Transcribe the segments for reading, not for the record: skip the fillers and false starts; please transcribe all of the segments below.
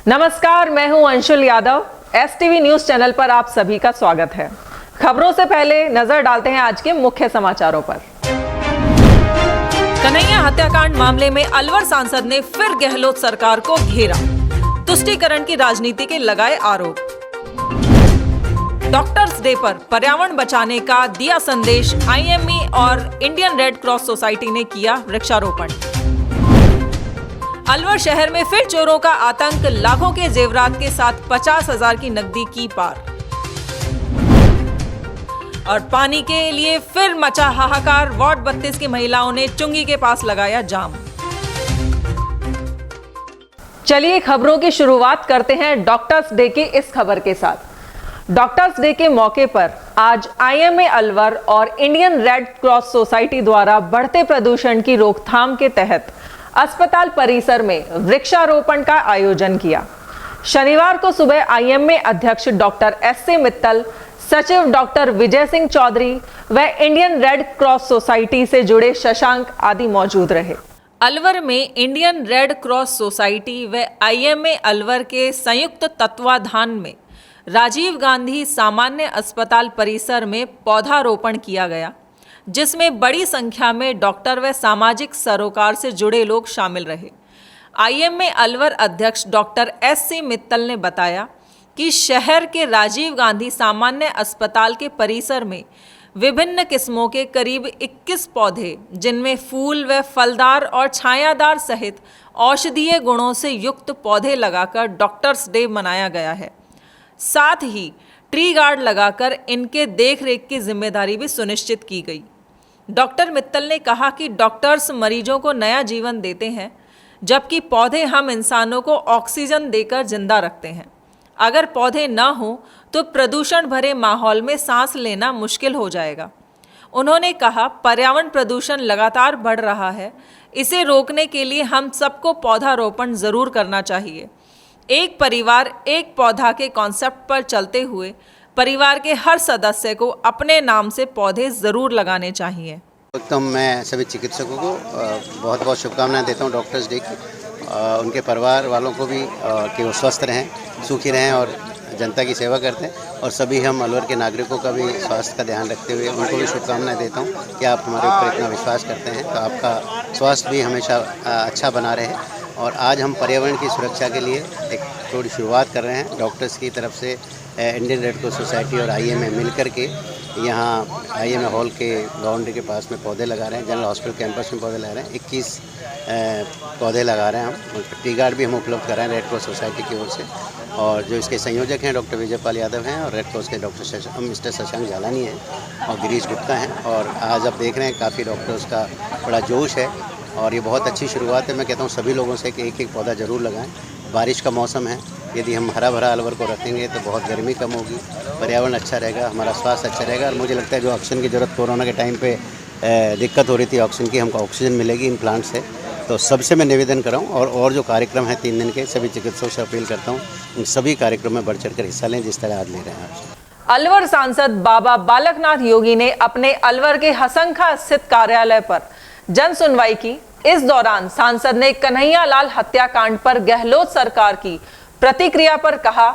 नमस्कार, मैं हूं Anshul Yadav. STV news channel पर आप सभी का स्वागत है। खबरों से पहले नजर डालते हैं आज के मुख्य समाचारों पर। कन्हैया हत्याकांड मामले में अलवर सांसद ने फिर गहलोत सरकार को घेरा, तुष्टीकरण की राजनीति के लगाए आरोप। डॉक्टर्स डे पर पर्यावरण बचाने का दिया संदेश, आईएमए और इंडियन रेड क्रॉस सोसाइटी ने किया वृक्षारोपण। अलवर शहर में फिर चोरों का आतंक, लाखों के जेवरात के साथ 50,000 की नकदी की पार। और पानी के लिए फिर मचा हाहाकार, वार्ड 32 की महिलाओं ने चुंगी के पास लगाया जाम। चलिए खबरों की शुरुआत करते हैं डॉक्टर्स डे की इस खबर के साथ। डॉक्टर्स डे के मौके पर आज आईएमए अलवर और इंडियन रेड क्रॉस सोसाइटी द्वारा बढ़ते प्रदूषण की रोकथाम के तहत अस्पताल परिसर में वृक्षारोपण का आयोजन किया। शनिवार को सुबह आईएमए अध्यक्ष डॉक्टर एस.सी. मित्तल, सचिव डॉक्टर विजय सिंह चौधरी व इंडियन रेड क्रॉस सोसाइटी से जुड़े शशांक आदि मौजूद रहे। अलवर में इंडियन रेड क्रॉस सोसाइटी व आईएमए अलवर के संयुक्त तत्वाधान में राजीव गांधी सामान्य अस्पताल परिसर में पौधारोपण किया गया, जिसमें बड़ी संख्या में डॉक्टर व सामाजिक सरोकार से जुड़े लोग शामिल रहे। आईएमए अलवर अध्यक्ष डॉक्टर एस.सी. मित्तल ने बताया कि शहर के राजीव गांधी सामान्य अस्पताल के परिसर में विभिन्न किस्मों के करीब 21 पौधे, जिनमें फूल व फलदार और छायादार सहित औषधीय गुणों से युक्त पौधे लगाकर डॉक्टर्स डे मनाया गया है। साथ ही ट्री गार्ड लगाकर इनके देखरेख की जिम्मेदारी भी सुनिश्चित की गई। डॉक्टर मित्तल ने कहा कि डॉक्टर्स मरीजों को नया जीवन देते हैं, जबकि पौधे हम इंसानों को ऑक्सीजन देकर जिंदा रखते हैं। अगर पौधे न हो तो प्रदूषण भरे माहौल में सांस लेना मुश्किल हो जाएगा। उन्होंने कहा, पर्यावरण प्रदूषण लगातार बढ़ रहा है, इसे रोकने के लिए हम सबको पौधारोपण जरूर करना चाहिए। एक परिवार एक पौधा के कॉन्सेप्ट पर चलते हुए परिवार के हर सदस्य को अपने नाम से पौधे जरूर लगाने चाहिए। तो मैं सभी चिकित्सकों को बहुत बहुत शुभकामनाएं देता हूं डॉक्टर्स डे की। उनके परिवार वालों को भी कि वो स्वस्थ रहें, सुखी रहें और जनता की सेवा करते हैं। और सभी हम अलवर के नागरिकों का भी स्वास्थ्य का ध्यान रखते हुए उनको भी शुभकामनाएं देता हूं कि आप हमारे ऊपर इतना विश्वास करते हैं, तो आपका स्वास्थ्य भी हमेशा अच्छा बना रहे। और आज हम पर्यावरण की सुरक्षा के लिए एक थोड़ी शुरुआत कर रहे हैं। डॉक्टर्स की तरफ से इंडियन रेड क्रॉस सोसाइटी और आईएमए मिल कर के यहाँ आईएमए हॉल के बाउंड्री के पास में पौधे लगा रहे हैं। जनरल हॉस्पिटल कैंपस में पौधे लगा रहे हैं। 21 पौधे लगा रहे हैं हम। टी गार्ड भी हम उपलब्ध कर रहे हैं रेड क्रॉस सोसाइटी की ओर से। और जो इसके संयोजक हैं डॉक्टर विजयपाल यादव हैं और रेड क्रॉस के डॉक्टर मिस्टर शशांक जालानी हैं और गिरीश गुप्ता हैं। और आज आप देख रहे हैं काफ़ी डॉक्टर्स का बड़ा जोश है और ये बहुत अच्छी शुरुआत है। मैं कहता हूँ सभी लोगों से कि एक एक पौधा ज़रूर लगाएं। बारिश का मौसम है, यदि हम हरा भरा अलवर को रखेंगे तो बहुत गर्मी कम होगी, पर्यावरण अच्छा रहेगा, हमारा स्वास्थ्य अच्छा रहेगा। और मुझे लगता है जो ऑक्सीजन की ज़रूरत कोरोना के टाइम पे दिक्कत हो रही थी ऑक्सीजन की, हमको ऑक्सीजन मिलेगी इन प्लांट से। तो सबसे मैं निवेदन कर रहा हूँ और जो कार्यक्रम है 3 दिन के, सभी चिकित्सकों से अपील करता हूँ इन सभी कार्यक्रमों में बढ़ चढ़ कर हिस्सा लें जिस तरह आज ले रहे हैं आज। अलवर सांसद बाबा बालकनाथ योगी ने अपने अलवर के हसंखा स्थित कार्यालय पर जन सुनवाई की। इस दौरान सांसद ने कन्हैया लाल हत्याकांड पर गहलोत सरकार की प्रतिक्रिया पर कहा,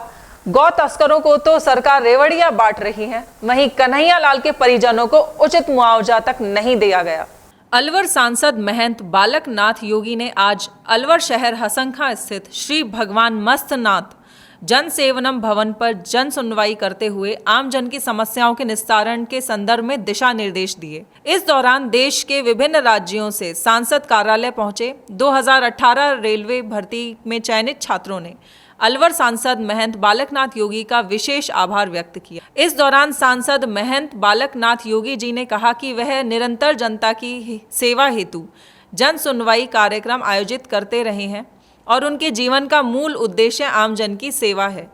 गौ तस्करों को तो सरकार रेवड़ियां बांट रही है, वहीं कन्हैया लाल के परिजनों को उचित मुआवजा तक नहीं दिया गया। अलवर सांसद महंत बालकनाथ योगी ने आज अलवर शहर हसंखा स्थित श्री भगवान मस्तनाथ जन सेवनम भवन पर जन सुनवाई करते हुए आम जन की समस्याओं के निस्तारण के संदर्भ में दिशा निर्देश दिए। इस दौरान देश के विभिन्न राज्यों से सांसद कार्यालय पहुंचे 2018 रेलवे भर्ती में चयनित छात्रों ने अलवर सांसद महंत बालकनाथ योगी का विशेष आभार व्यक्त किया। इस दौरान सांसद महंत बालकनाथ योगी जी ने कहा कि वह निरंतर जनता की सेवा हेतु जन सुनवाई कार्यक्रम आयोजित करते रहे हैं और उनके जीवन का मूल उद्देश्य आम जन की सेवा है।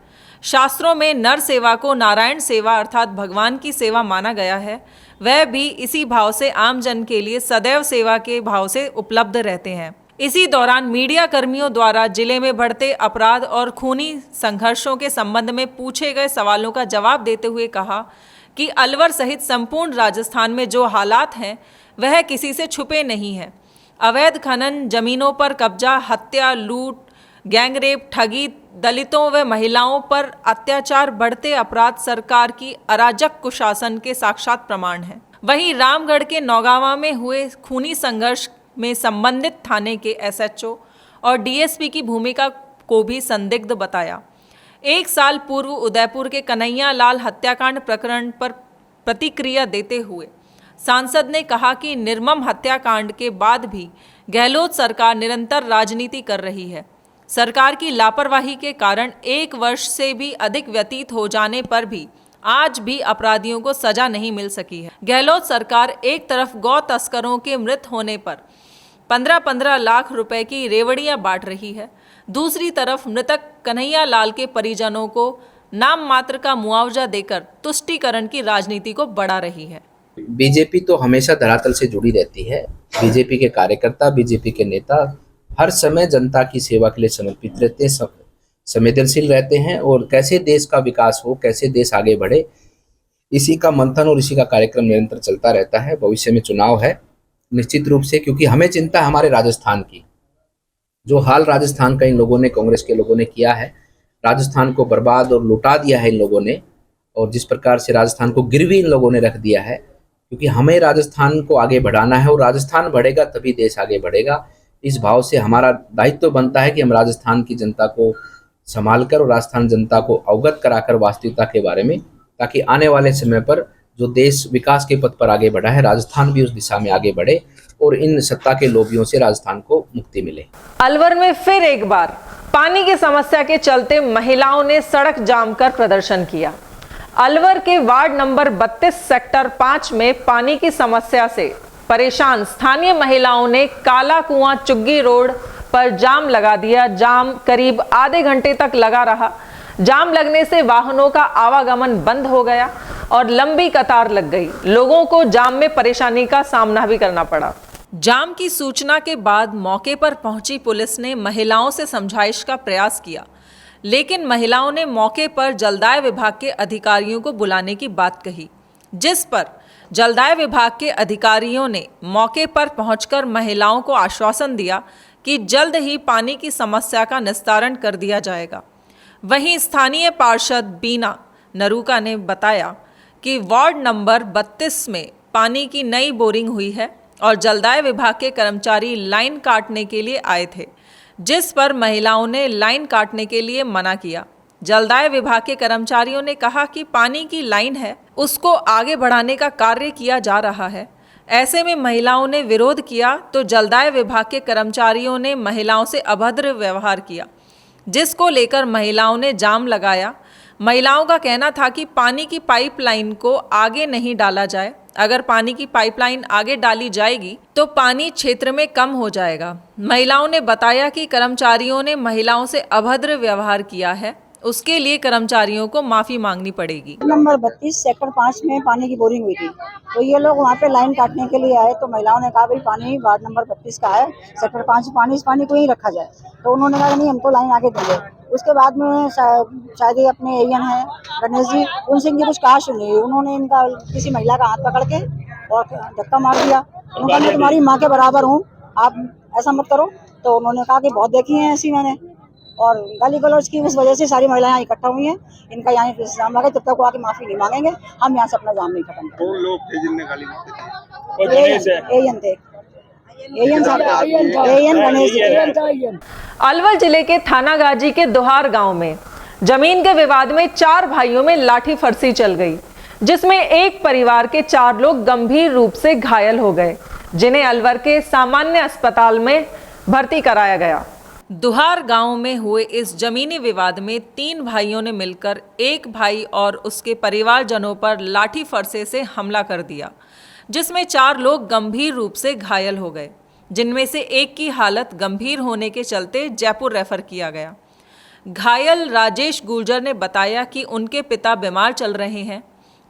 शास्त्रों में नर सेवा को नारायण सेवा अर्थात भगवान की सेवा माना गया है। वह भी इसी भाव से आम जन के लिए सदैव सेवा के भाव से उपलब्ध रहते हैं। इसी दौरान मीडिया कर्मियों द्वारा जिले में बढ़ते अपराध और खूनी संघर्षों के संबंध में पूछे गए सवालों का जवाब देते हुए कहा कि अलवर सहित संपूर्ण राजस्थान में जो हालात हैं वह किसी से छुपे नहीं हैं। अवैध खनन, जमीनों पर कब्जा, हत्या, लूट, गैंगरेप, ठगी, दलितों व महिलाओं पर अत्याचार, बढ़ते अपराध सरकार की अराजक कुशासन के साक्षात प्रमाण हैं। वहीं रामगढ़ के नौगावा में हुए खूनी संघर्ष में संबंधित थाने के एसएचओ और डीएसपी की भूमिका को भी संदिग्ध बताया। 1 साल पूर्व उदयपुर के कन्हैया लाल हत्याकांड प्रकरण पर प्रतिक्रिया देते हुए सांसद ने कहा कि निर्मम हत्याकांड के बाद भी गहलोत सरकार निरंतर राजनीति कर रही है। सरकार की लापरवाही के कारण 1 वर्ष से भी अधिक व्यतीत हो जाने पर भी आज भी अपराधियों को सजा नहीं मिल सकी है। गहलोत सरकार एक तरफ गौ तस्करों के मृत होने पर 15-15 लाख रुपए की रेवड़ियां बांट रही है, दूसरी तरफ मृतक कन्हैया लाल के परिजनों को नाम मात्र का मुआवजा देकर तुष्टीकरण की राजनीति को बढ़ा रही है। बीजेपी तो हमेशा धरातल से जुड़ी रहती है। बीजेपी के कार्यकर्ता, बीजेपी के नेता हर समय जनता की सेवा के लिए समर्पित रहते हैं, संवेदनशील रहते हैं और कैसे देश का विकास हो, कैसे देश आगे बढ़े, इसी का मंथन और इसी का कार्यक्रम निरंतर चलता रहता है। भविष्य में चुनाव है निश्चित रूप से, क्योंकि हमें चिंता है हमारे राजस्थान की। जो हाल राजस्थान का इन लोगों ने, कांग्रेस के लोगों ने किया है, राजस्थान को बर्बाद और लुटा दिया है इन लोगों ने, और जिस प्रकार से राजस्थान को गिरवी इन लोगों ने रख दिया है, क्योंकि हमें राजस्थान को आगे बढ़ाना है और राजस्थान बढ़ेगा तभी देश आगे बढ़ेगा। इस भाव से हमारा दायित्व बनता है कि हम राजस्थान की जनता को संभाल कर और राजस्थान जनता को अवगत कराकर वास्तविकता के बारे में, ताकि आने वाले समय पर जो देश विकास के पथ पर आगे बढ़ा है, राजस्थान भी उस दिशा में आगे बढ़े और इन सत्ता के लोभियों से राजस्थान को मुक्ति मिले। अलवर में फिर एक बार पानी की समस्या के चलते महिलाओं ने सड़क जाम कर प्रदर्शन किया। अलवर के वार्ड नंबर 32 सेक्टर 5 में पानी की समस्या से परेशान स्थानीय महिलाओं ने काला कुआं चुग्गी रोड पर जाम लगा दिया। जाम करीब आधे घंटे तक लगा रहा। जाम लगने से वाहनों का आवागमन बंद हो गया और लंबी कतार लग गई। लोगों को जाम में परेशानी का सामना भी करना पड़ा। जाम की सूचना के बाद मौके पर पहुंची पुलिस ने महिलाओं से समझाइश का प्रयास किया, लेकिन महिलाओं ने मौके पर जलदाय विभाग के अधिकारियों को बुलाने की बात कही, जिस पर जलदाय विभाग के अधिकारियों ने मौके पर पहुंचकर महिलाओं को आश्वासन दिया कि जल्द ही पानी की समस्या का निस्तारण कर दिया जाएगा। वहीं स्थानीय पार्षद बीना नरूका ने बताया कि वार्ड नंबर 32 में पानी की नई बोरिंग हुई है और जलदाय विभाग के कर्मचारी लाइन काटने के लिए आए थे, जिस पर महिलाओं ने लाइन काटने के लिए मना किया। जलदाय विभाग के कर्मचारियों ने कहा कि पानी की लाइन है, उसको आगे बढ़ाने का कार्य किया जा रहा है। ऐसे में महिलाओं ने विरोध किया तो जलदाय विभाग के कर्मचारियों ने महिलाओं से अभद्र व्यवहार किया, जिसको लेकर महिलाओं ने जाम लगाया। महिलाओं का कहना था कि पानी की पाइपलाइन को आगे नहीं डाला जाए। अगर पानी की पाइपलाइन आगे डाली जाएगी तो पानी क्षेत्र में कम हो जाएगा। महिलाओं ने बताया कि कर्मचारियों ने महिलाओं से अभद्र व्यवहार किया है, उसके लिए कर्मचारियों को माफी मांगनी पड़ेगी। नंबर 32 सेक्टर 5 में पानी की बोरिंग हुई थी, तो ये लोग वहाँ पे लाइन काटने के लिए आए। तो महिलाओं ने कहा भाई पानी वार्ड नंबर 32 का है, सेक्टर 5 पानी, इस पानी को ही रखा जाए। तो उन्होंने कहा नहीं, हम तो लाइन आगे देंगे। उसके बाद में शायद अपने एएन है गणेश जी, उनसे इनकी कुछ कहा सुनी, उन्होंने इनका किसी महिला का हाथ पकड़ के और धक्का मार दिया। उन्होंने मैं तुम्हारी माँ के बराबर हूँ, आप ऐसा मत करो। तो उन्होंने कहा कि बहुत देखी है ऐसी मैंने, और गाली गलौज की उस वजह से सारी महिलाएं यहाँ इकट्ठा हुई हैं। इनका यहाँ जाम लगा, जब तक वो आके माफी नहीं मांगेंगे हम यहाँ से अपना जाम नहीं खत्म करेंगे। कौन लोग थे जिनने गाली मारी थी? एएन थे, एएन गणेश जी। अलवर जिले के थाना गाजी के दोहार गांव में जमीन के विवाद में 4 भाइयों में लाठी फरसी चल गई, जिसमें एक परिवार के 4 लोग गंभीर रूप से घायल हो गए, जिन्हें अलवर के सामान्य अस्पताल में भर्ती कराया गया। दुहार गांव में हुए इस जमीनी विवाद में 3 भाइयों ने मिलकर एक भाई और उसके परिवारजनों पर लाठी फरसे से हमला कर दिया, जिसमें 4 लोग गंभीर रूप से घायल हो गए, जिनमें से एक की हालत गंभीर होने के चलते जयपुर रेफर किया गया। घायल राजेश गुर्जर ने बताया कि उनके पिता बीमार चल रहे हैं,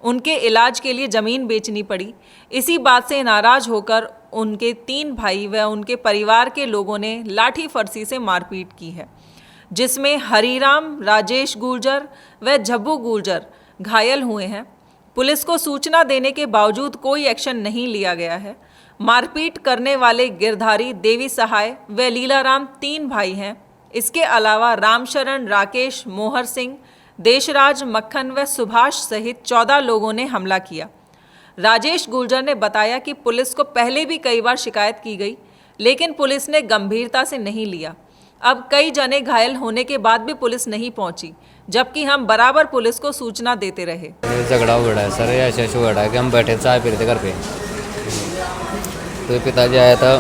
उनके इलाज के लिए ज़मीन बेचनी पड़ी। इसी बात से नाराज होकर उनके 3 भाई व उनके परिवार के लोगों ने लाठी फरसी से मारपीट की है, जिसमें हरीराम, राजेश गुर्जर व झब्बू गुर्जर घायल हुए हैं। पुलिस को सूचना देने के बावजूद कोई एक्शन नहीं लिया गया है। मारपीट करने वाले गिरधारी देवी सहाय व लीलाराम 3 भाई हैं। इसके अलावा रामशरण, राकेश, मोहर सिंह, देशराज, मक्खन व सुभाष सहित 14 लोगों ने हमला किया। राजेश गुर्जर ने बताया कि पुलिस को पहले भी कई बार शिकायत की गई, लेकिन पुलिस ने गंभीरता से नहीं लिया। अब कई जने घायल होने के बाद भी पुलिस नहीं पहुंची, जबकि हम बराबर पुलिस को सूचना देते रहे। झगड़ा हुआ है सर, ऐसे ऐसे हुआ है कि हम बैठे चाय पी रहे थे घर पे, तो पिताजी आया था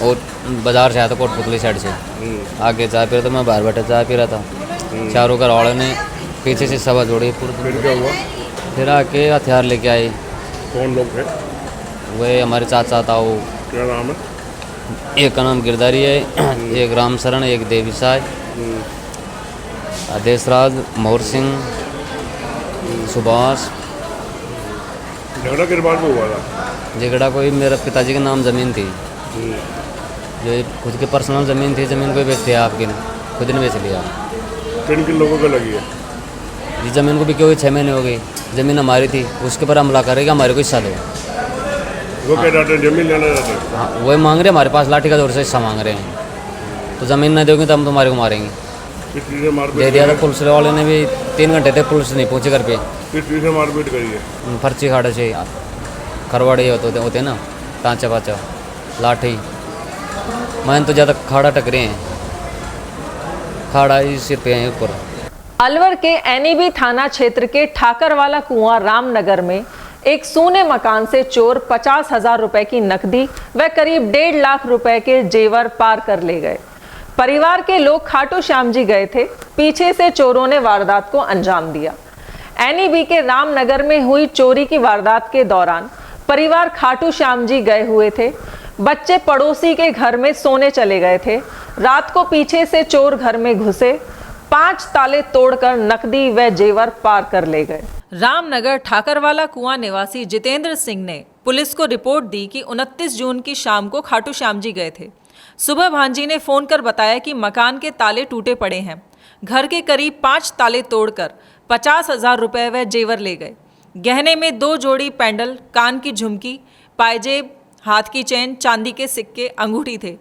और बाजार से आया था कोटपुतली साइड से, आगे चाय पी रहा था, मैं बाहर बैठा चाय पी रहा था। चारों घर वालों ने पीछे से सवा जोड़ी, फिर क्या हुआ? फिर आके हथियार लेके आए। कौन लोग थे? वह हमारे चाचा था, वो क्या नाम है? एक का नाम गिरधारी है, एक रामशरण, एक देवी साय, देशराज, मोहर सिंह, सुभाष। झगड़ा किस बात पे हुआ था? झगड़ा कोई मेरे पिताजी के नाम ज़मीन थी, जो खुद की पर्सनल ज़मीन थी, ज़मीन कोई बेच दिया, आपकी खुद ने बेच लिया। किन लोगों को लगी है? जी ज़मीन को भी क्यों 6 महीने हो गई, ज़मीन हमारी थी, उसके ऊपर हमला करेगा, हमारे को हिस्सा दो। वो क्या चाहते हैं? जमीन लेना चाहते हैं? हाँ, वही मांग रहे हमारे पास, लाठी का जोर से हिस्सा मांग रहे हैं। तो ज़मीन नहीं दोगे तो हम तुम्हारे को मारेंगे। किस चीज़ से मारपीट? दे दिया था, पुलिस वाले ने भी 3 घंटे तक पुलिस नहीं पहुंची घर पे। किस चीज़ से मारपीट करी है? फर्ची खाड़े से, खरवाड़े होते ना, टाँचा पाचा, लाठी। मैंने तो ज़्यादा खाड़ा टकरे हैं, खाड़ा ही सिर पे हैं ऊपर। अलवर के एनईबी थाना क्षेत्र के ठाकरवाला कुआं रामनगर में एक सूने मकान से चोर 50,000 रुपए की नकदी व करीब 1.5 लाख रुपए के जेवर पार कर ले गए। परिवार के लोग खाटू श्याम जी गए थे, पीछे से चोरों ने वारदात को अंजाम दिया। एनईबी के रामनगर में हुई चोरी की वारदात के दौरान परिवार खाटू श्याम जी गए हुए थे। बच्चे पड़ोसी के घर में सोने चले गए थे। रात को पीछे से चोर घर में घुसे, 5 ताले तोड़कर नकदी व जेवर पार कर ले गए। रामनगर ठाकरवाला कुआं निवासी जितेंद्र सिंह ने पुलिस को रिपोर्ट दी कि 29 जून की शाम को खाटू श्याम जी गए थे। सुबह भांजी ने फोन कर बताया कि मकान के ताले टूटे पड़े हैं। घर के करीब 5 ताले तोड़कर 50,000 रुपए व जेवर ले गए। गहने में 2 जोड़ी पैंडल, कान की झुमकी, पायजेब, हाथ की चेन, चांदी के सिक्के, अंगूठी थे।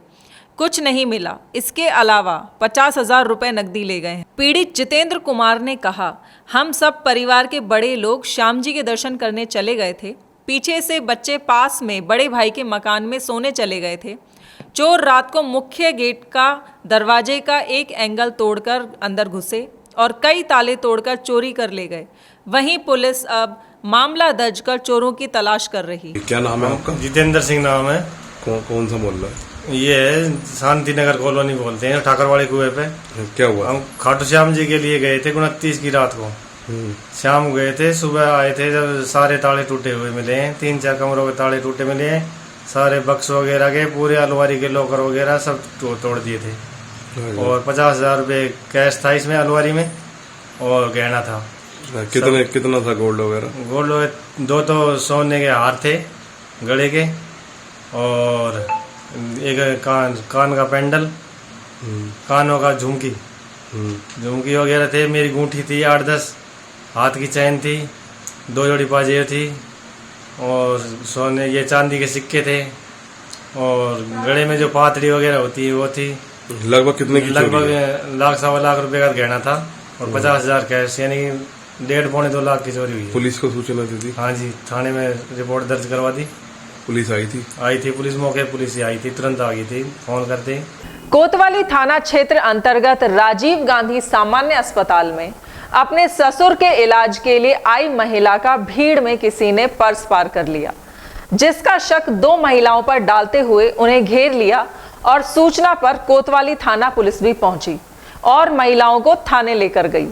कुछ नहीं मिला। इसके अलावा 50,000 रुपए नकदी ले गए हैं। पीड़ित जितेंद्र कुमार ने कहा, हम सब परिवार के बड़े लोग श्याम जी के दर्शन करने चले गए थे। पीछे से बच्चे पास में बड़े भाई के मकान में सोने चले गए थे। चोर रात को मुख्य गेट का दरवाजे का एक एंगल तोड़कर अंदर घुसे और कई ताले तोड़कर चोरी कर ले गए। वहीं पुलिस अब मामला दर्ज कर चोरों की तलाश कर रही। क्या नाम है आपका? जितेंद्र सिंह नाम है। कौन सा मोहल्ला है? ये है शांति नगर कॉलोनी बोलते हैं, ठाकरवाड़े कुएं पे। क्या हुआ? हम खाटू श्याम जी के लिए गए थे 29 की रात को। शाम गए थे, सुबह आए थे जब सारे ताले टूटे हुए मिले हैं। 3-4 कमरों के ताले टूटे मिले हैं। सारे बक्स वगैरह के, पूरे अलमारी के लॉकर वगैरह सब तोड़ दिए थे। और 50,000 रुपये कैश था इसमें अलमारी में, और गहना था। कितना था गोल्ड वगैरह? गोल्ड 2 तो सोने के हार थे गले के, और एक कान का पेंडल, कानों का झुमकी वगैरह थे। मेरी गूंठी थी 8-10, हाथ की चैन थी, 2 जोड़ी पाजेब थी, और सोने ये चांदी के सिक्के थे, और गले में जो पातड़ी वगैरह होती है वो थी। लगभग कितने की? लगभग 1-1.25 लाख रुपए का गहना था, और 50,000 कैश, यानी 1.5-2 लाख की चोरी हुई है। पुलिस को सूचना दी थी? हाँ जी, थाने में रिपोर्ट दर्ज करवा दी। पुलिस आई थी? पुलिस मौके पुलिस ही आई थी, तुरंत आ गई थी फोन करते। कोतवाली थाना क्षेत्र अंतर्गत राजीव गांधी सामान्य अस्पताल में अपने ससुर के इलाज के लिए आई महिला का भीड़ में किसी ने पर्स पार कर लिया, जिसका शक 2 महिलाओं पर डालते हुए उन्हें घेर लिया और सूचना पर कोतवाली थाना पुलिस भी पहुंची और महिलाओं को थाने लेकर गई।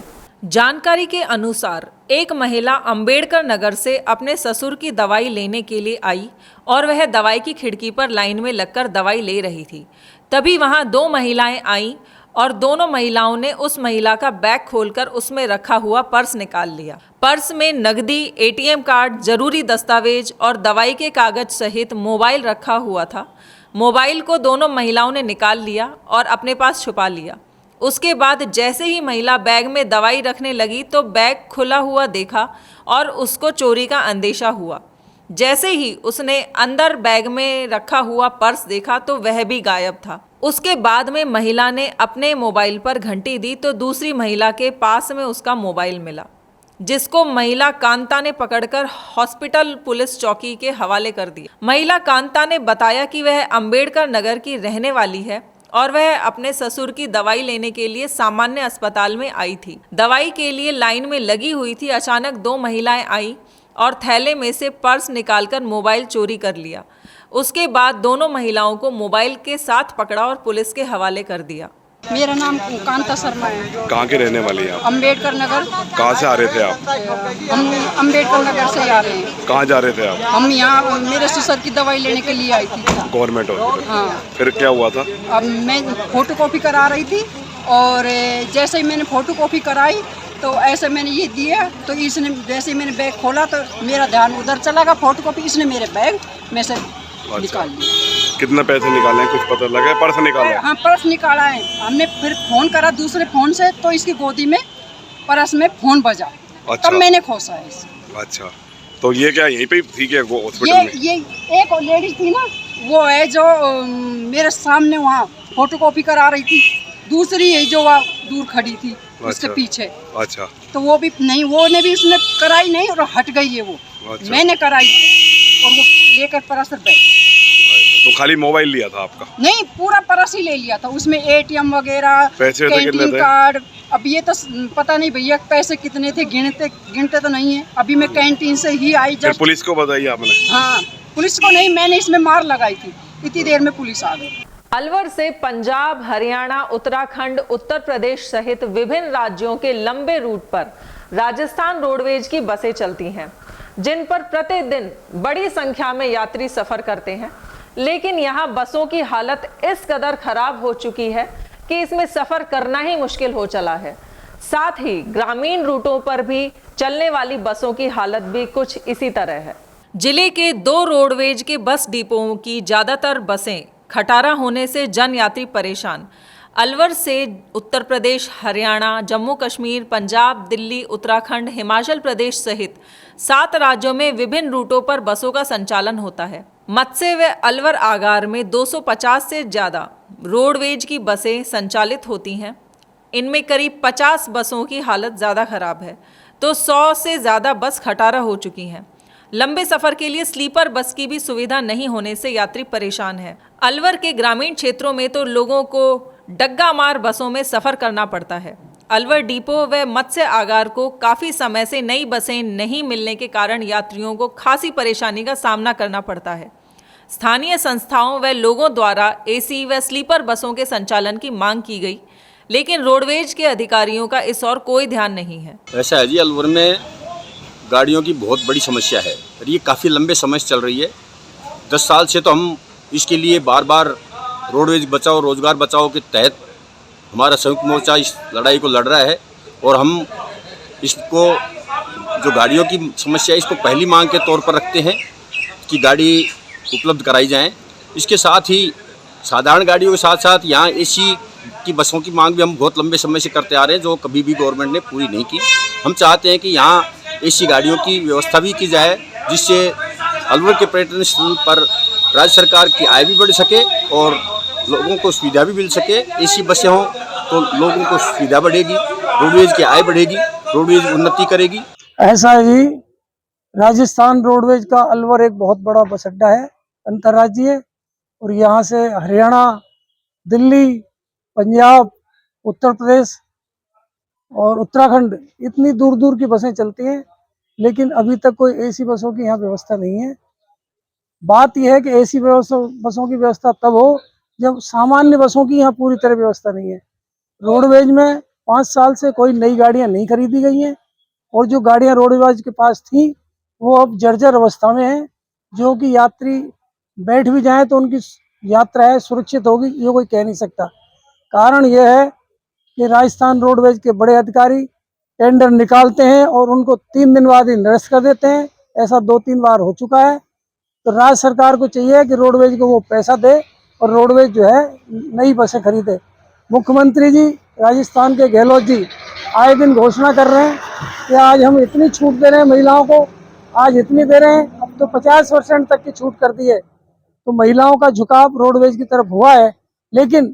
जानकारी के अनुसार एक महिला अंबेडकर नगर से अपने ससुर की दवाई लेने के लिए आई और वह दवाई की खिड़की पर लाइन में लगकर दवाई ले रही थी। तभी वहां 2 महिलाएं आईं और दोनों महिलाओं ने उस महिला का बैग खोलकर उसमें रखा हुआ पर्स निकाल लिया। पर्स में नकदी, एटीएम कार्ड, जरूरी दस्तावेज और दवाई के कागज सहित मोबाइल रखा हुआ था। मोबाइल को दोनों महिलाओं ने निकाल लिया और अपने पास छुपा लिया। उसके बाद जैसे ही महिला बैग में दवाई रखने लगी तो बैग खुला हुआ देखा और उसको चोरी का अंदेशा हुआ। जैसे ही उसने अंदर बैग में रखा हुआ पर्स देखा तो वह भी गायब था। उसके बाद में महिला ने अपने मोबाइल पर घंटी दी तो दूसरी महिला के पास में उसका मोबाइल मिला, जिसको महिला कांता ने पकड़कर हॉस्पिटल पुलिस चौकी के हवाले कर दिया। महिला कांता ने बताया कि वह अंबेडकर नगर की रहने वाली है और वह अपने ससुर की दवाई लेने के लिए सामान्य अस्पताल में आई थी। दवाई के लिए लाइन में लगी हुई थी। अचानक दो महिलाएं आई और थैले में से पर्स निकालकर मोबाइल चोरी कर लिया। उसके बाद दोनों महिलाओं को मोबाइल के साथ पकड़ा और पुलिस के हवाले कर दिया। मेरा नाम कांता शर्मा है। कहाँ के रहने वाली हैं आप? अम्बेडकर नगर। कहाँ से आ रहे थे आप? हम अम्बेडकर नगर से आ रहे हैं। कहाँ जा रहे थे आप? हम यहाँ मेरे ससुर की दवाई लेने के लिए आई थी। Government hospital. हाँ। फिर क्या हुआ था? अब मैं फोटो कॉपी करा रही थी और जैसे ही मैंने फोटो कॉपी कराई तो ऐसे मैंने ये दिया तो इसने जैसे ही मैंने बैग खोला तो मेरा ध्यान उधर चला गया। फोटो कॉपी इसने मेरे बैग में से निकाल लिया। कितने पैसे निकाले हैं कुछ पता लगा है? पर्स निकाला है? हाँ, पर्स निकाला है। हमने फिर फोन करा दूसरे फोन से तो इसकी गोदी में पर्स में फोन बजा। अच्छा। तब मैंने खोसा है इसे। अच्छा, तो ये क्या यहीं पे थी क्या वो हॉस्पिटल में? ये एक लेडीज थी ना, वो है जो मेरे सामने वहाँ फोटो कॉपी करा रही थी। दूसरी है जो वहाँ दूर खड़ी थी उसके पीछे। अच्छा, तो वो भी नहीं, वो ने भी उसने कराई नहीं और हट गई है वो। अच्छा। मैंने कराई और वो लेकर पर्स बैठ। तो खाली मोबाइल लिया था आपका? नहीं, पूरा पर्स ही ले लिया था। उसमें एटीएम वगैरह, पैसे कितने थे? कार्ड। अब ये तो पता नहीं भैया पैसे कितने थे, गिनते तो नहीं है। अभी मैं कैंटीन से ही आई जब। पुलिस को बताइए आपने? हाँ, पुलिस को नहीं, मैंने इसमें मार लगाई थी। इतनी देर में पुलिस आ गई। अलवर से पंजाब, हरियाणा, उत्तराखंड, उत्तर प्रदेश सहित विभिन्न राज्यों के लंबे रूट पर राजस्थान रोडवेज की बसें चलती हैं, जिन पर प्रतिदिन बड़ी संख्या में यात्री सफर करते हैं। लेकिन यहाँ बसों की हालत इस कदर खराब हो चुकी है कि इसमें सफर करना ही मुश्किल हो चला है। साथ ही ग्रामीण रूटों पर भी चलने वाली बसों की हालत भी कुछ इसी तरह है। जिले के 2 रोडवेज के बस डिपोओं की ज्यादातर बसें खटारा होने से जन यात्री परेशान। अलवर से उत्तर प्रदेश, हरियाणा, जम्मू कश्मीर, पंजाब, दिल्ली, उत्तराखंड, हिमाचल प्रदेश सहित 7 राज्यों में विभिन्न रूटों पर बसों का संचालन होता है। मत्स्य व अलवर आगार में 250 से ज़्यादा रोडवेज की बसें संचालित होती हैं। इनमें करीब 50 बसों की हालत ज़्यादा खराब है तो 100 से ज़्यादा बस खटारा हो चुकी हैं। लंबे सफर के लिए स्लीपर बस की भी सुविधा नहीं होने से यात्री परेशान है। अलवर के ग्रामीण क्षेत्रों में तो लोगों को डग्गा मार बसों में सफर करना पड़ता है। अलवर डिपो व मत्स्य आगार को काफ़ी समय से नई बसें नहीं मिलने के कारण यात्रियों को खासी परेशानी का सामना करना पड़ता है। स्थानीय संस्थाओं व लोगों द्वारा एसी व स्लीपर बसों के संचालन की मांग की गई, लेकिन रोडवेज के अधिकारियों का इस ओर कोई ध्यान नहीं है। ऐसा है जी, अलवर में गाड़ियों की बहुत बड़ी समस्या है और ये काफ़ी लंबे समय से चल रही है। 10 साल से तो हम इसके लिए बार बार रोडवेज बचाओ रोजगार बचाओ के तहत हमारा संयुक्त मोर्चा इस लड़ाई को लड़ रहा है और हम इसको जो गाड़ियों की समस्या है इसको पहली मांग के तौर पर रखते हैं कि गाड़ी उपलब्ध कराई जाए। इसके साथ ही साधारण गाड़ियों के साथ साथ यहाँ एसी की बसों की मांग भी हम बहुत लंबे समय से करते आ रहे हैं, जो कभी भी गवर्नमेंट ने पूरी नहीं की। हम चाहते हैं कि यहाँ एसी गाड़ियों की व्यवस्था भी की जाए, जिससे अलवर के पर्यटन स्थल पर राज्य सरकार की आय भी बढ़ सके और लोगों को सुविधा भी मिल सके। एसी बसें हों तो लोगों को सुविधा बढ़ेगी, रोडवेज की आय बढ़ेगी, रोडवेज उन्नति करेगी। ऐसा है जी, राजस्थान रोडवेज का अलवर एक बहुत बड़ा बस अड्डा है, अंतर्राज्यीय, और यहाँ से हरियाणा, दिल्ली, पंजाब, उत्तर प्रदेश और उत्तराखंड इतनी दूर दूर की बसें चलती हैं, लेकिन अभी तक कोई एसी बसों की यहाँ व्यवस्था नहीं है। बात यह है कि एसी बसों की व्यवस्था तब हो जब सामान्य बसों की यहाँ पूरी तरह व्यवस्था नहीं है। रोडवेज में 5 साल से कोई नई गाड़ियाँ नहीं खरीदी गई हैं और जो गाड़ियाँ रोडवेज के पास थी वो अब जर्जर अवस्था में हैं, जो कि यात्री बैठ भी जाएं तो उनकी यात्रा है सुरक्षित होगी ये कोई कह नहीं सकता। कारण यह है कि राजस्थान रोडवेज के बड़े अधिकारी टेंडर निकालते हैं और उनको 3 दिन बाद ही निरस्त कर देते हैं। ऐसा 2-3 बार हो चुका है। तो राज्य सरकार को चाहिए कि रोडवेज को वो पैसा दे और रोडवेज जो है नई बसें खरीदे। मुख्यमंत्री जी राजस्थान के गहलोत जी आए दिन घोषणा कर रहे हैं कि आज हम इतनी छूट दे रहे हैं महिलाओं को, आज इतनी दे रहे हैं। अब अब तो 50% तक की छूट कर दी है। तो महिलाओं का झुकाव रोडवेज की तरफ हुआ है, लेकिन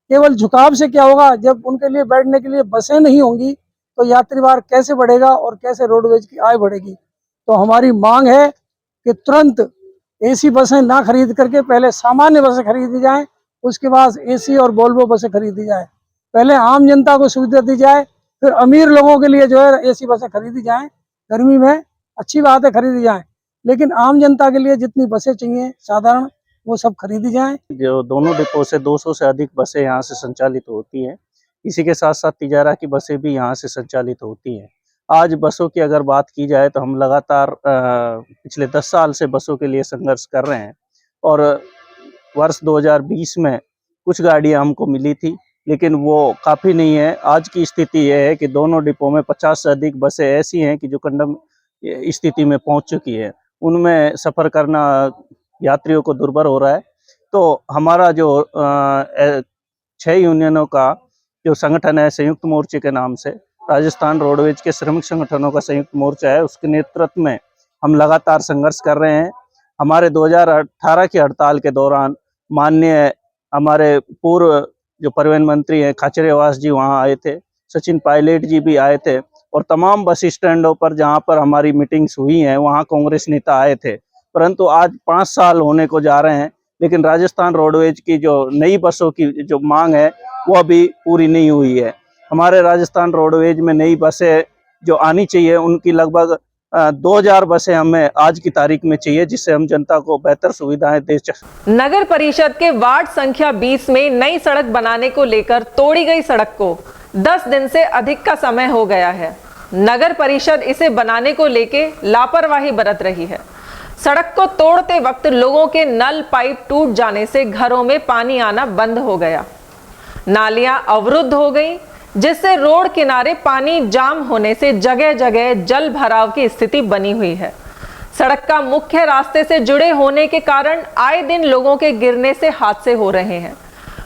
केवल झुकाव से क्या होगा? जब उनके लिए बैठने के लिए बसें नहीं होंगी तो यात्री वार कैसे बढ़ेगा और कैसे रोडवेज की आय बढ़ेगी। तो हमारी मांग है कि तुरंत एसी बसें ना खरीद करके पहले सामान्य बसें खरीदी जाएं, उसके बाद एसी और वोल्वो बसें खरीदी जाएं। पहले आम जनता को सुविधा दी जाए, फिर अमीर लोगों के लिए जो है एसी बसें खरीदी जाएं। गर्मी में अच्छी बात है खरीदी जाएं, लेकिन आम जनता के लिए जितनी बसें चाहिए साधारण, वो सब खरीदी जाएं। जो दोनों डिपो से 200 से अधिक बसें यहाँ से संचालित होती हैं। इसी के साथ साथ तिजारा की बसें भी यहाँ से संचालित होती हैं। आज बसों की अगर बात की जाए तो हम लगातार पिछले 10 साल से बसों के लिए संघर्ष कर रहे हैं और वर्ष 2020 में कुछ गाड़ियाँ हमको मिली थी, लेकिन वो काफ़ी नहीं है। आज की स्थिति यह है कि दोनों डिपो में 50 से अधिक बसें ऐसी हैं कि जो कंडम स्थिति में पहुंच चुकी है। उनमें सफ़र करना यात्रियों को दुर्भर हो रहा है। तो हमारा जो 6 यूनियनों का जो संगठन है, संयुक्त मोर्चे के नाम से राजस्थान रोडवेज के श्रमिक संगठनों का संयुक्त मोर्चा है, उसके नेतृत्व में हम लगातार संघर्ष कर रहे हैं। हमारे 2018 की हड़ताल के दौरान माननीय हमारे पूर्व जो परिवहन मंत्री हैं खाचरियावास जी वहाँ आए थे, सचिन पायलट जी भी आए थे और तमाम बस स्टैंडों पर जहाँ पर हमारी मीटिंग्स हुई हैं वहाँ कांग्रेस नेता आए थे। परंतु आज 5 साल होने को जा रहे हैं, लेकिन राजस्थान रोडवेज की जो नई बसों की जो मांग है वो अभी पूरी नहीं हुई है। हमारे राजस्थान रोडवेज में नई बसें जो आनी चाहिए उनकी लगभग 2000 बसें हमें आज की तारीख में चाहिए, जिससे हम जनता को बेहतर सुविधाएं दे सकें। नगर परिषद के वार्ड संख्या 20 में नई सड़क बनाने को लेकर तोड़ी गई सड़क को 10 दिन से अधिक का समय हो गया है। नगर परिषद इसे बनाने को लेके लापरवाही बरत रही है। सड़क को तोड़ते वक्त लोगों के नल पाइप टूट जाने से घरों में पानी आना बंद हो गया, नालियां अवरुद्ध हो गई, जिससे रोड किनारे पानी जाम होने से जगह जगह जल भराव की स्थिति बनी हुई है। सड़क का मुख्य रास्ते से जुड़े होने के कारण आए दिन लोगों के गिरने से हादसे हो रहे हैं।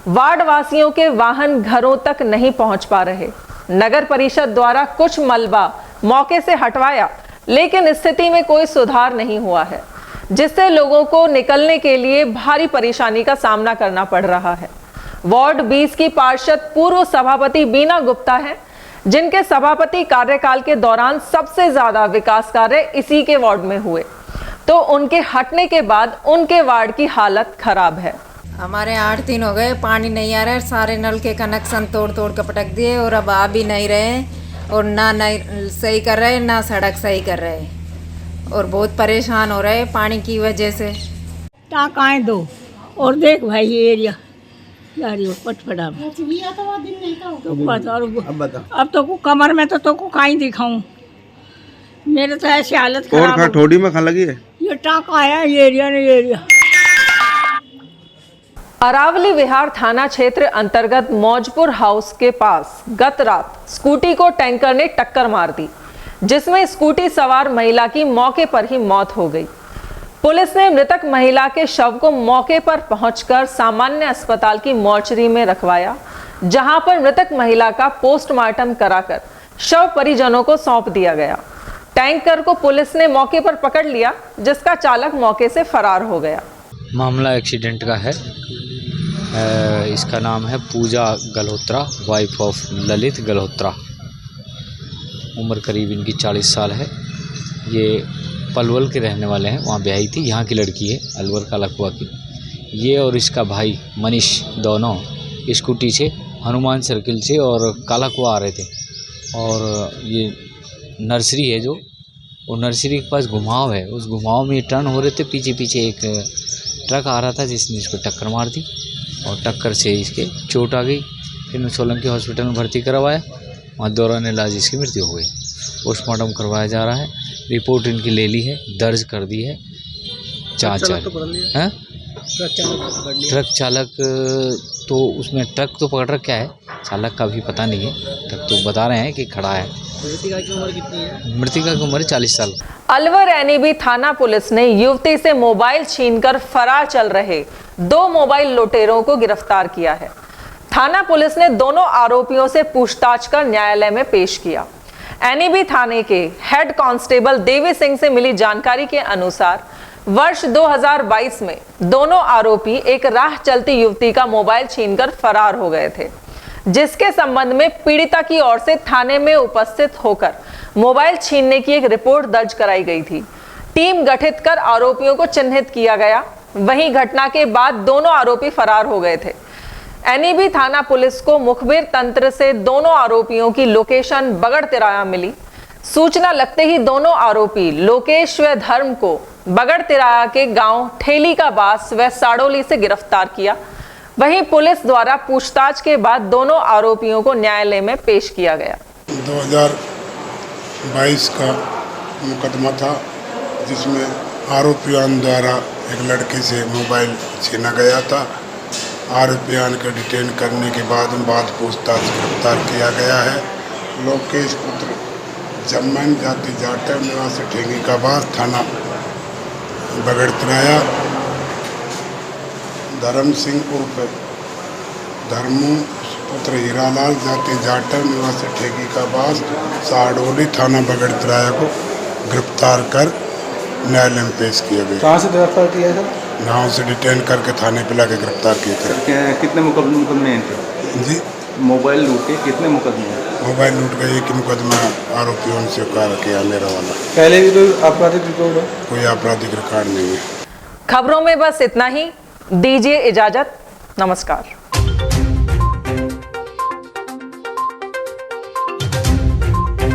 वार्ड वासियों के वाहन घरों तक नहीं पहुंच पा रहे। नगर परिषद द्वारा कुछ मलबा मौके से हटवाया, लेकिन स्थिति में कोई सुधार नहीं हुआ है, जिससे लोगों को निकलने के लिए भारी परेशानी का सामना करना पड़ रहा है। वार्ड 20 की पार्षद पूर्व सभापति बीना गुप्ता हैं, जिनके सभापति कार्यकाल के दौरान सबसे ज्यादा विकास कार्य इसी के वार्ड में हुए, तो उनके हटने के बाद उनके वार्ड की हालत खराब है। हमारे 8 दिन हो गए, पानी नहीं आ रहा है। सारे नल के कनेक्शन तोड़ तोड़ कर पटक दिए और अब आ भी नहीं रहे और ना नई सही कर रहे, ना सड़क सही कर रहे और बहुत परेशान हो रहे पानी की वजह से। टाँकाएँ दो और देख भाई ये एरिया पटपटा में अब तो कमर में तो कहीं दिखाऊं, मेरे तो ऐसी हालत खराब है। ठोड़ी में खा लगी है ये टाँका है, ये एरिया। अरावली विहार थाना क्षेत्र अंतर्गत मौजपुर हाउस के पास गत रात स्कूटी को टैंकर ने टक्कर मार दी, जिसमें स्कूटी सवार महिला की मौके पर ही मौत हो गई। पुलिस ने मृतक महिला के शव को मौके पर पहुंचकर सामान्य अस्पताल की मोर्चरी में रखवाया, जहां पर मृतक महिला का पोस्टमार्टम कराकर शव परिजनों को सौंप दिया गया। टैंकर को पुलिस ने मौके पर पकड़ लिया, जिसका चालक मौके से फरार हो गया। मामला एक्सीडेंट का है। इसका नाम है पूजा गल्होत्रा, वाइफ ऑफ ललित गल्होत्रा। उम्र करीब इनकी 40 साल है। ये पलवल के रहने वाले हैं, वहाँ ब्याही थी, यहाँ की लड़की है अलवर कालाकुआ की। ये और इसका भाई मनीष दोनों स्कूटी से हनुमान सर्किल से और कालाकुआ आ रहे थे और ये नर्सरी है जो, वो नर्सरी के पास घुमाव है, उस घुमाव में ये टर्न हो रहे थे। पीछे पीछे एक ट्रक आ रहा था जिसने इसको टक्कर मार दी और टक्कर से इसके चोट आ गई। फिर सोलंकी हॉस्पिटल में भर्ती करवाया, वहाँ दौरान इलाज इसकी मृत्यु हो गई। पोस्टमार्टम करवाया जा रहा है। रिपोर्ट इनकी ले ली है, दर्ज कर दी है, जाँच है। ट्रक चालक तो उसमें ट्रक तो पकड़ रखा है, चालक का भी पता नहीं है। ट्रक तो बता रहे हैं कि खड़ा है। मृतिका की उम्र कितनी है? मृतिका की उम्र 40 साल। अलवर एनईबी थाना पुलिस ने युवती से मोबाइल छीनकर फरार चल रहे 2 मोबाइल लुटेरों को गिरफ्तार किया है। थाना पुलिस ने दोनों आरोपियों से पूछताछ कर न्यायालय में पेश किया। एनईबी थाने के हेड कांस्टेबल देवी सिंह से मिली जानकारी के अनुसार वर्ष 2022 में दोनों आरोपी एक राह चलती युवती का मोबाइल छीनकर फरार हो गए थे, जिसके संबंध में पीड़िता की ओर से थाने में उपस्थित होकर मोबाइल छीनने की एक रिपोर्ट दर्ज कराई गई थी। टीम गठित कर आरोपियों को चिन्हित किया गया। वहीं घटना के बाद दोनों आरोपी फरार हो गए थे। एनईबी थाना पुलिस को मुखबिर तंत्र से दोनों आरोपियों की लोकेशन बगड़ तिराया मिली। सूचना लगते ही दोनों आरोपी लोकेश व धर्म को बगड़ तिराया के गांव ठेली का बास व साड़ोली से गिरफ्तार किया। वहीं पुलिस द्वारा पूछताछ के बाद दोनों आरोपियों को न्यायालय में पेश किया गया। 2022 का मुकदमा था, जिसमें आरोपियों द्वारा एक लड़की से मोबाइल छीना गया था। आरोपियों को डिटेन करने के बाद पूछताछ गिरफ्तार किया गया है। लोकेश पुत्र जम्मन जाति जाटव निवासी ठेंगी का बास, थाना बगड़ तिराया। धर्म सिंह उर्फ धर्मू पुत्र हीरालाल जाति जाटव निवासी ठेगी का बास, साड़ोली, थाना बगड़ तिराया को गिरफ्तार कर न्यायालय में पेश किया गया। कहाँ से गिरफ्तार किया सर? गाँव से डिटेन करके थाने पे लाके गिरफ्तार किए थे। कितने मुकदमे हैं जी? मोबाइल लूट के कितने मुकदमे हैं? मोबाइल लूट का एक ही मुकदमा आरोपियों से कार किया मेरा वाला। पहले भी कोई आपराधिक रिकॉर्ड है? कोई आपराधिक रिकॉर्ड नहीं है। खबरों में बस इतना ही। दीजिए इजाजत। नमस्कार।